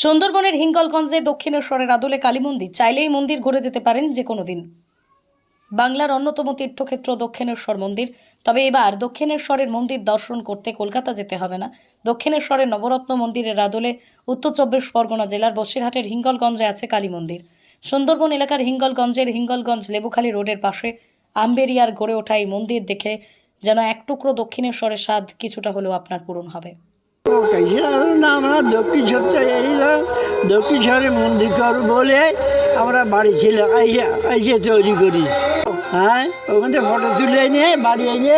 সুন্দরবনের হিঙ্গলগঞ্জে দক্ষিণেশ্বরের আদলে কালী মন্দির, চাইলেই মন্দির ঘুরে যেতে পারেন যে কোনো দিন। বাংলার অন্যতম তীর্থক্ষেত্র দক্ষিণেশ্বর মন্দির। তবে এবার দক্ষিণেশ্বরের মন্দির দর্শন করতে কলকাতা যেতে হবে না। দক্ষিণেশ্বরের নবরত্ন মন্দিরের আদলে উত্তর চব্বিশ পরগনা জেলার বসিরহাটের হিঙ্গলগঞ্জে আছে কালী মন্দির। সুন্দরবন এলাকার হিঙ্গলগঞ্জের হিঙ্গলগঞ্জ লেবুখালী রোডের পাশে আম্বেরিয়ার গড়ে ওঠা এই মন্দির দেখে যেন এক টুকরো দক্ষিণেশ্বরের স্বাদ কিছুটা হলেও আপনার পূরণ হবে। আমরা দক্ষিণ সপ্তাহে এইলাম, দক্ষিণ শহরে মন্দির করব বলে আমরা বাড়ি ছিল এসে তৈরি করি। হ্যাঁ, ওখান থেকে ফটো তুলে এনে বাড়ি এনে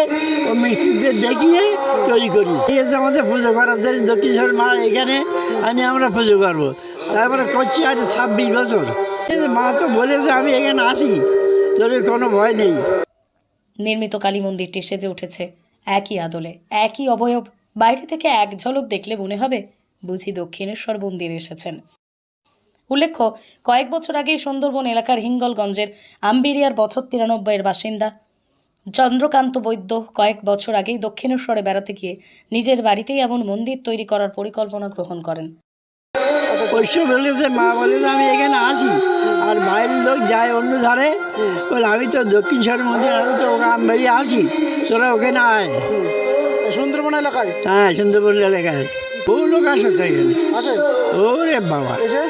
ও মিস্ত্রিদের দেখিয়ে তৈরি করি। ঠিক আছে, আমাদের পুজো করার জন্য দক্ষিণ শহর মা এখানে আমরা পুজো করবো। তারপরে করছি আজ 26 বছর। মা তো বলেছে আমি এখানে আসি, তোর কোনো ভয় নেই। নির্মিত কালী মন্দিরটি সেজে উঠেছে একই আদলে, একই অবয়ব। বাইরে থেকে এক ঝলক দেখলে মনে হবে বুঝি দক্ষিণেশ্বর মন্দিরে এসেছেন। উল্লেখ্য, কয়েক বছর আগেই সুন্দরবন এলাকার হিঙ্গলগঞ্জের আম্বেরিয়ার বছর 93-এর বাসিন্দা চন্দ্রকান্ত বৈদ্য কয়েক বছর আগেই দক্ষিণেশ্বরে বেড়াতে গিয়ে নিজের বাড়িতেই এমন মন্দির তৈরি করার পরিকল্পনা গ্রহণ করেন। পরশু বলেছে, মা বলে আমি এখানে আসি, আর বাইরের লোক যায় অন্য ধারে, বলে আমি তো দক্ষিণ শহরের মন্দির, আমি তো ওখানে বেরিয়ে আসি, তোরা ওখানে আয়। সুন্দরবন এলাকায়? হ্যাঁ, সুন্দরবন এলাকায় বহু লোক আসে তো এখানে। আসে? ওরে বাবা, এসে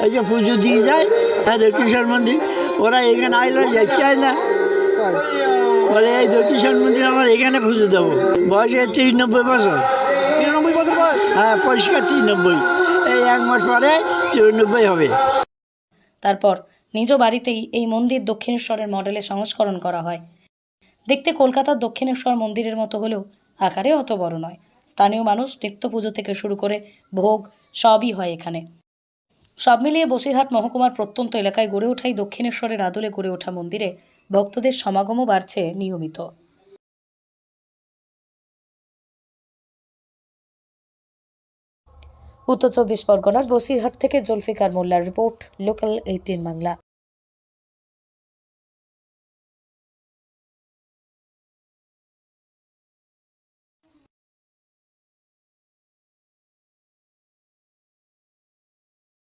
এই যে পুজো দিয়ে যায়। হ্যাঁ, দক্ষিণেশ্বর মন্দির ওরা এখানে আইলে যাচ্ছে না, তাই? বলে এই দক্ষিণেশ্বর মন্দির আমরা এখানে পুজো দেবো। বয়স 93 বছর। 93 বছর বয়স? হ্যাঁ, পরিষ্কার 93। এই 1 মাস পরে 94 হবে। তারপর নিজ বাড়িতেই এই মন্দির দক্ষিণেশ্বরের মডেলে সংস্করণ করা হয়। দেখতে কলকাতার দক্ষিণেশ্বর মন্দিরের মতো হলেও আকারে অত বড় নয়। স্থানীয় মানুষ নিত্য পুজো থেকে শুরু করে ভোগ সবই হয় এখানে। সব মিলিয়ে বসিরহাট মহকুমার প্রত্যন্ত এলাকায় গড়ে ওঠাই দক্ষিণেশ্বরের আদলে গড়ে ওঠা মন্দিরে ভক্তদের সমাগমও বাড়ছে নিয়মিত। উত্তর চব্বিশ পরগনার বসিরহাট থেকে জুলফিকার মোল্লার রিপোর্ট, লোকাল 18 বাংলা।